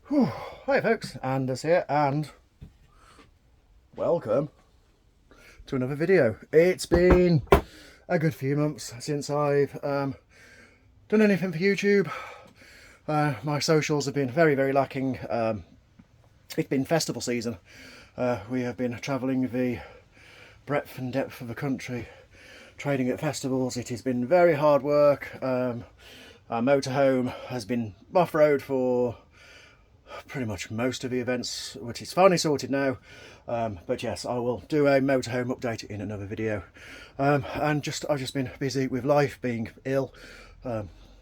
Whew. Hi folks, Anders here, and welcome to another video. It's been a good few months since I've done anything for YouTube. My socials have been very lacking. It's been festival season. We have been travelling the breadth and depth of the country, trading at festivals. It has been very hard work. Our motorhome has been off-road for pretty much most of the events, which is finally sorted now. But yes, I will do a motorhome update in another video. I've just been busy with life, being ill,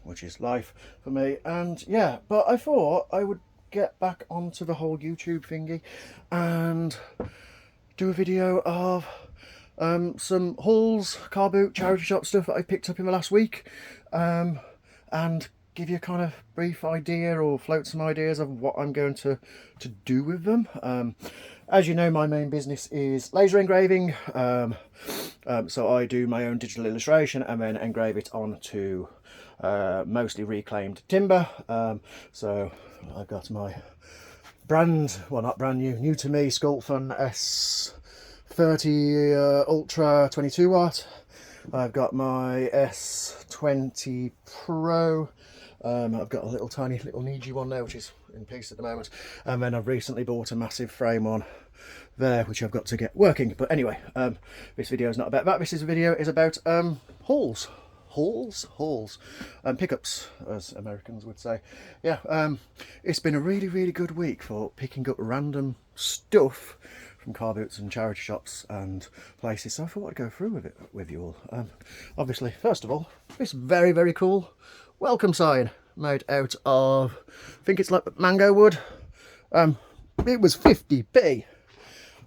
which is life for me. And yeah, but I thought I would get back onto the whole YouTube thingy and do a video of some hauls, car boot, charity shop stuff that I picked up in the last week, and give you a kind of brief idea or float some ideas of what I'm going to do with them. As you know, my main business is laser engraving, so I do my own digital illustration and then engrave it onto mostly reclaimed timber. So I've got my not brand new to me, Sculpfun S30 Ultra 22 watt. I've got my S20 Pro. I've got a little tiny little Niji one there, which is in peace at the moment, and then I've recently bought a massive frame one there, which I've got to get working. But anyway, this video is not about that. This video is about hauls, pickups, as Americans would say. Yeah, it's been a really good week for picking up random stuff from car boots and charity shops and places, so I thought I'd go through with it with you all. Obviously, first of all, this very cool welcome sign made out of, I think it's like mango wood. It was 50p,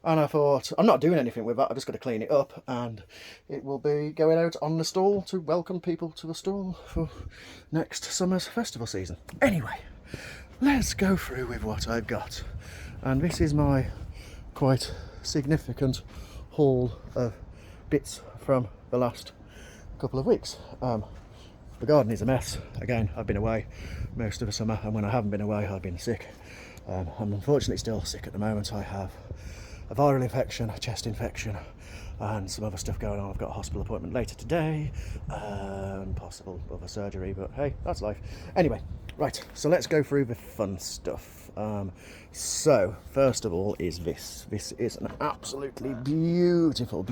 and I thought, I'm not doing anything with that, I've just got to clean it up, and it will be going out on the stall to welcome people to the stall for next summer's festival season. Anyway, let's go through with what I've got, and this is my quite significant haul of bits from the last couple of weeks. The garden is a mess. Again, I've been away most of the summer, and when I haven't been away, I've been sick. I'm unfortunately still sick at the moment. I have a viral infection, a chest infection, and some other stuff going on. I've got a hospital appointment later today, possible other surgery, but hey, that's life. Anyway, right, so let's go through the fun stuff. So first of all is this. This is an absolutely beautiful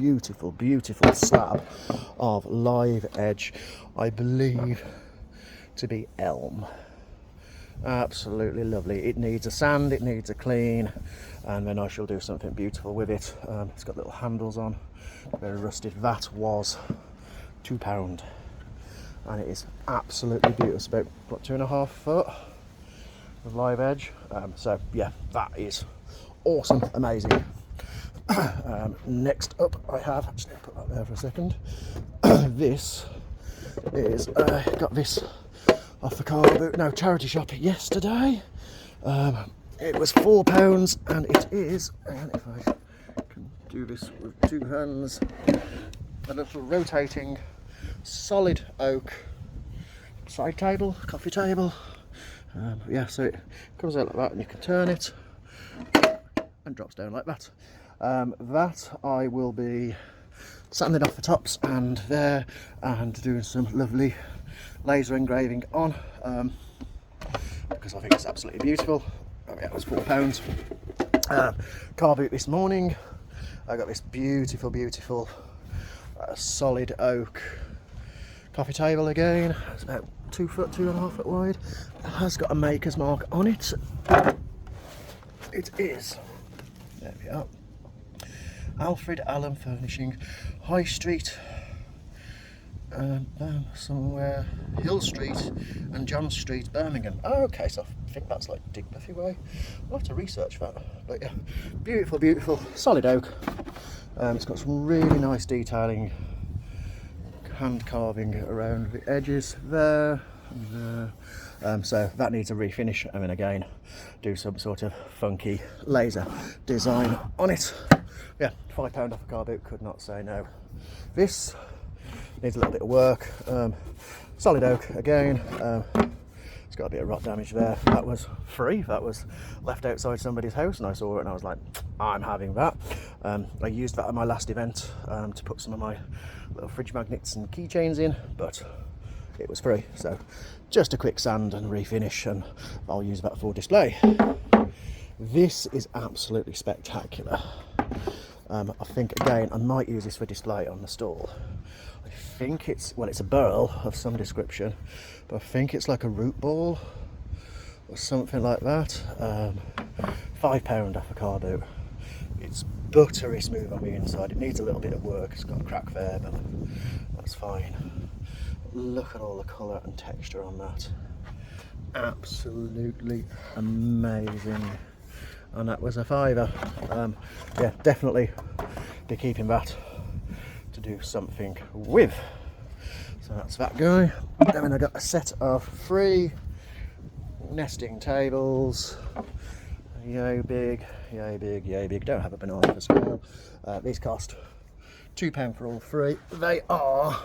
slab of live edge, I believe to be elm. Absolutely lovely. It needs a sand, it needs a clean, and then I shall do something beautiful with it. It's got little handles on, very rusted. That was £2, and it is absolutely beautiful. It's about, what, 2.5 foot of live edge. So yeah, that is awesome, amazing. Next up I have, just put that there for a second. This is, got this off the car boot, no, charity shop yesterday. It was £4, and it is, and if I can do this with two hands, a little rotating solid oak side table, coffee table. Yeah, so it comes out like that, and you can turn it and drops down like that. That I will be sanding off the tops and there, and doing some lovely laser engraving on, because I think it's absolutely beautiful. Oh yeah, it was £4. Car boot this morning, I got this beautiful solid oak coffee table again. It's about 2 foot, 2.5 foot wide. It has got a maker's mark on it. It is, there we are, Alfred Allen Furnishing, High Street, somewhere, Hill Street and John Street, Birmingham. Oh, okay, so I think that's like Digbuffy way. I'll have to research that. But yeah, beautiful solid oak. It's got some really nice detailing, hand carving around the edges there and there. So that needs a refinish, and then again do some sort of funky laser design on it. Yeah, £5 off a car boot, could not say no. This needs a little bit of work. Solid oak again. It's got a bit of rot damage there. That was free. That was left outside somebody's house, and I saw it and I was like, I'm having that. I used that at my last event to put some of my little fridge magnets and keychains in, but it was free. So just a quick sand and refinish, and I'll use that for display. This is absolutely spectacular. I think again I might use this for display on the stall. I think it's, well, it's a burl of some description, but I think it's like a root ball or something like that. £5 off a car boot. It's buttery smooth on the inside. It needs a little bit of work. It's got a crack there, but that's fine. Look at all the colour and texture on that. Absolutely amazing. And that was a £5. Yeah, definitely be keeping that to do something with. So that's that guy. Then I got a set of 3 nesting tables. Yay big, yay big, yay big. Don't have a banana for scale. These cost £2 for all 3. They are,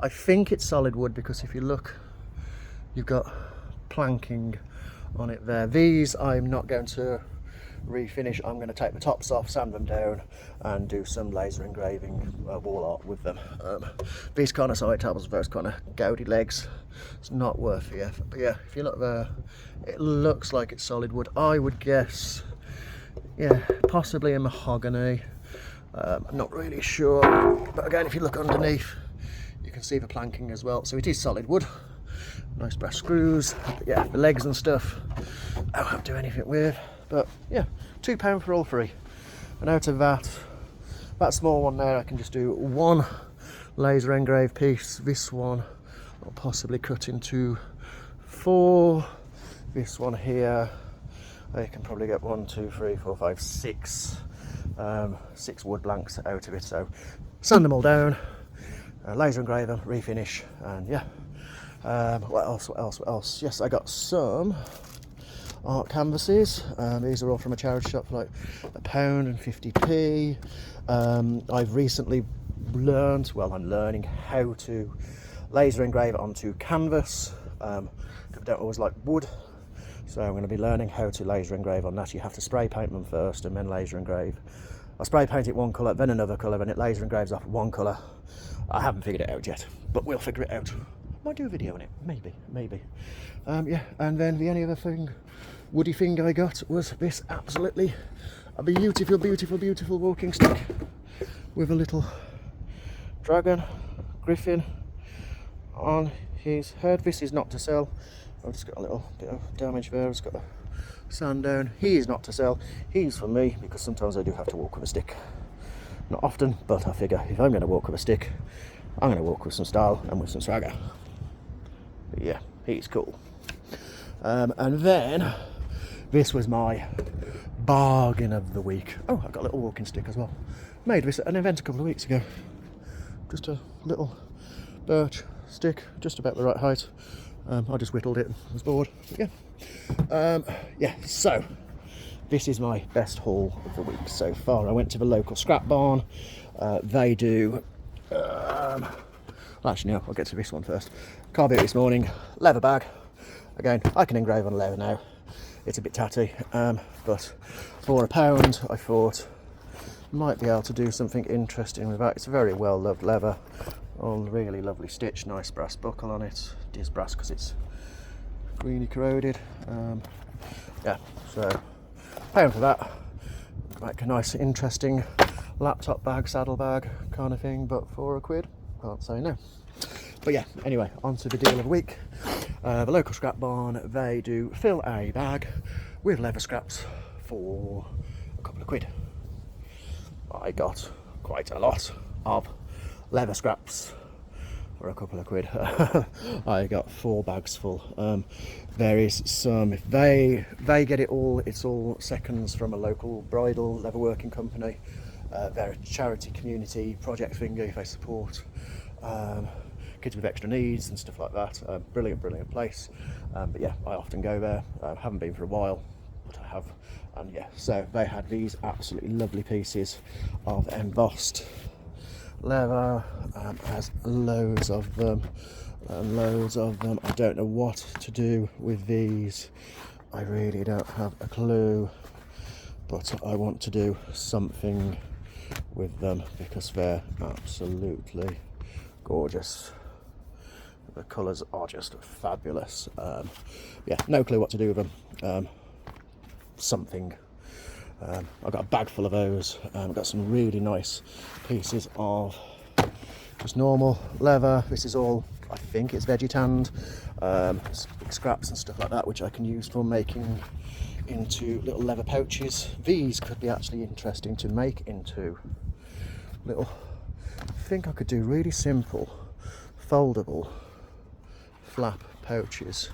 I think it's solid wood, because if you look, you've got planking on it there. These I'm not going to refinish. I'm going to take the tops off, sand them down, and do some laser engraving wall art with them. These kind of side tables, those kind of gouty legs, it's not worth the effort. But yeah, if you look there, it looks like it's solid wood. I would guess, yeah, possibly a mahogany. I'm not really sure, but again, if you look underneath, you can see the planking as well. So it is solid wood. Nice brass screws. But yeah, the legs and stuff I won't do anything with. But yeah, £2 for all 3. And out of that small one there, I can just do 1 laser engraved piece. This one I'll possibly cut into 4. This one here, I can probably get 1, 2, 3, 4, 5, 6 wood blanks out of it. So sand them all down, laser engrave them, refinish, and yeah. What else? Yes, I got some art canvases. These are all from a charity shop for like £1.50. I've recently learned, well, I'm learning how to laser engrave onto canvas. I don't always like wood, so I'm going to be learning how to laser engrave on that. You have to spray paint them first and then laser engrave. I spray paint it one colour, then another colour, and it laser engraves off one colour. I haven't figured it out yet, but we'll figure it out. Might do a video on it, maybe. Yeah, and then the only other thing, woody thing I got was this absolutely beautiful walking stick with a little dragon, griffin on his head. This is not to sell. I've just got a little bit of damage there. It's got the sand down. He is not to sell. He's for me, because sometimes I do have to walk with a stick. Not often, but I figure if I'm going to walk with a stick, I'm going to walk with some style and with some swagger. But yeah, he's cool. And then this was my bargain of the week. Oh, I've got a little walking stick as well. Made this at an event a couple of weeks ago. Just a little birch stick, just about the right height. I just whittled it and was bored. But yeah. Yeah, so this is my best haul of the week so far. I went to the local scrap barn. They do well, actually no, I'll get to this one first. Car boot this morning, leather bag. Again, I can engrave on leather now. It's a bit tatty, but for £1 I thought might be able to do something interesting with that. It's a very well loved leather, all really lovely stitch, nice brass buckle on it. It is brass because it's really corroded. Yeah, so £1 for that. Like a nice interesting laptop bag, saddle bag kind of thing, but for £1, can't say no. But yeah, anyway, on to the deal of the week. The local scrap barn, they do fill a bag with leather scraps for a couple of £. I got quite a lot of leather scraps for a couple of £. I got 4 bags full. There is some, if they get it all, it's all seconds from a local bridal leatherworking company. They're a charity community project finger if they support kids with extra needs and stuff like that. Brilliant place. But yeah, I often go there. Haven't been for a while, but I have. And yeah, so they had these absolutely lovely pieces of embossed leather, has loads of them. and loads of them. I don't know what to do with these. I really don't have a clue, but I want to do something with them because they're absolutely gorgeous. The colours are just fabulous. Yeah, no clue what to do with them. Something. I've got a bag full of those. I've got some really nice pieces of just normal leather. This is all, I think it's veggie tanned. Big scraps and stuff like that, which I can use for making into little leather pouches. These could be actually interesting to make into little, I think I could do really simple foldable flap pouches,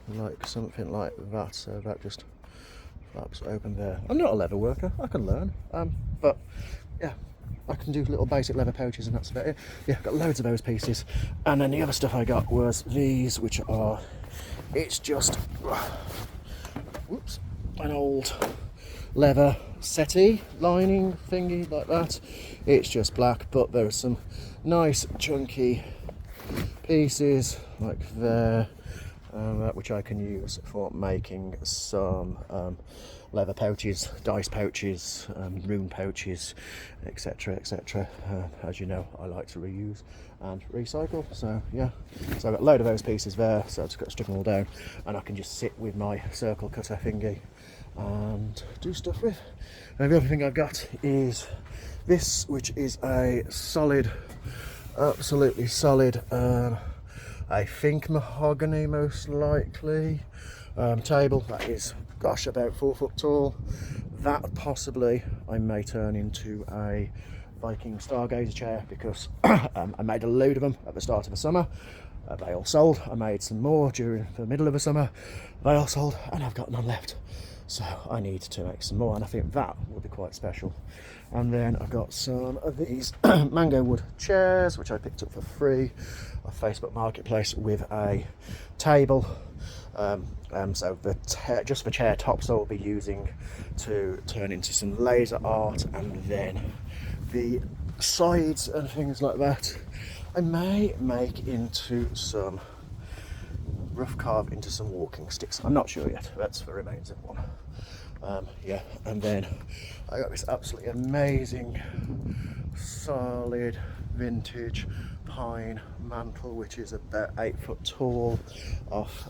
like something like that, so that just flaps open there. I'm not a leather worker, I can learn, but yeah, I can do little basic leather pouches and that's about it. Yeah, I've got loads of those pieces. And then the other stuff I got was these, which are, it's just, whoops, an old leather settee lining thingy like that. It's just black, but there are some nice chunky pieces like there, which I can use for making some leather pouches, dice pouches, rune pouches, etc, etc. As you know, I like to reuse and recycle, so yeah, so I've got a load of those pieces there, so I've just got to strip them all down and I can just sit with my circle cutter thingy and do stuff with. And the other thing I've got is this, which is a solid, absolutely solid, I think mahogany most likely, table that is, gosh, about 4 foot tall. That possibly I may turn into a Viking Stargazer chair because I made a load of them at the start of the summer. They all sold. I made some more during the middle of the summer. They all sold and I've got none left. So I need to make some more, and I think that will be quite special. And then I've got some of these mango wood chairs, which I picked up for free off Facebook Marketplace with a table. So just the chair tops I will be using to turn into some laser art, and then the sides and things like that I may make into some rough carve into some walking sticks. I'm not sure yet. That's the remains of one. Yeah, and then I got this absolutely amazing solid vintage pine mantle, which is about 8 foot tall, off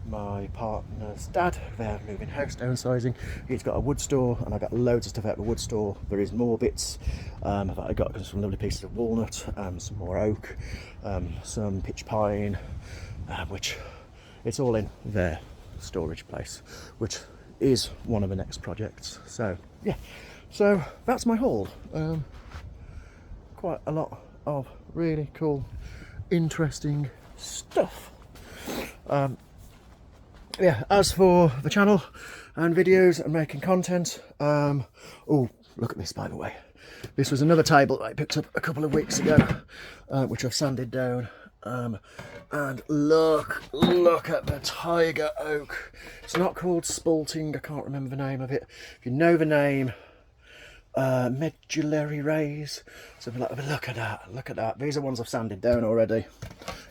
my partner's dad. They're moving house, downsizing. He's got a wood store, and I got loads of stuff out of the wood store. There is more bits that I got, some lovely pieces of walnut, some more oak, some pitch pine, which it's all in their storage place, which is one of the next projects. So yeah, so that's my haul. Quite a lot of really cool, interesting stuff. Yeah, as for the channel and videos and making content, oh, look at this, by the way. This was another table that I picked up a couple of weeks ago, which I've sanded down. And look at the tiger oak. It's not called spalting, I can't remember the name of it. If you know the name, medullary rays, something like that. Look at that. These are ones I've sanded down already.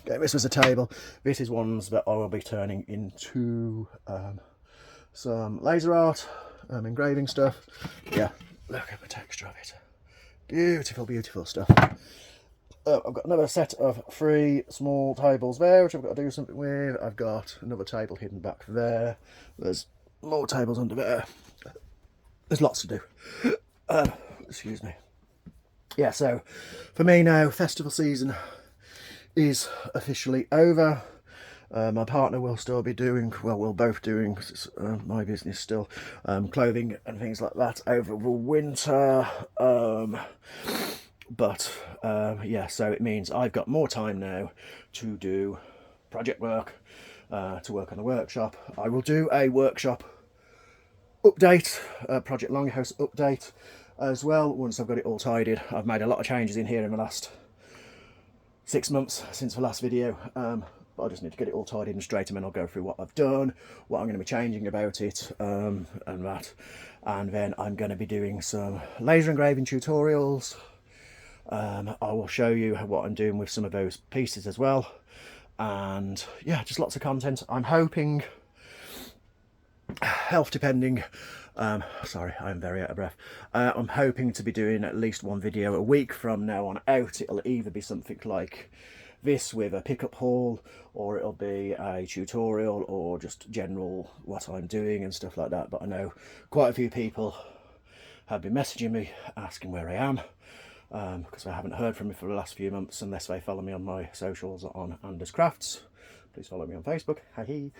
Okay, this was a table. This is ones that I will be turning into some laser art, engraving stuff. Yeah, look at the texture of it. Beautiful, beautiful stuff. I've got another set of 3 small tables there, which I've got to do something with. I've got another table hidden back there. There's more tables under there. There's lots to do. Excuse me. Yeah, so for me now, festival season is officially over. My partner will still be doing, well, we're both doing my business still, clothing and things like that over the winter. But yeah, so it means I've got more time now to do project work, to work on the workshop. I will do a workshop update, Project Longhouse update as well, once I've got it all tidied. I've made a lot of changes in here in the last 6 months since the last video, but I just need to get it all tidied and straight, and then I'll go through what I've done, what I'm going to be changing about it, and that. And then I'm going to be doing some laser engraving tutorials, I will show you what I'm doing with some of those pieces as well. And yeah, just lots of content. I'm hoping, health depending, sorry, I'm very out of breath. I'm hoping to be doing at least one video a week from now on out. It'll either be something like this with a pickup haul, or it'll be a tutorial, or just general what I'm doing and stuff like that. But I know quite a few people have been messaging me asking where I am, because I haven't heard from me for the last few months, unless they follow me on my socials on Anders Crafts. Please follow me on Facebook. Hi.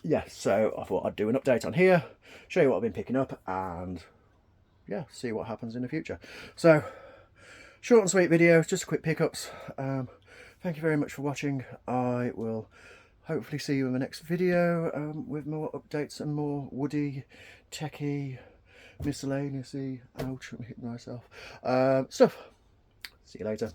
Yeah, so I thought I'd do an update on here, show you what I've been picking up, and yeah, see what happens in the future. So, short and sweet video, just quick pickups. Thank you very much for watching. I will hopefully see you in the next video with more updates and more woody, techie, miscellaneous-y, ouch, I'm hitting myself, stuff. See you later.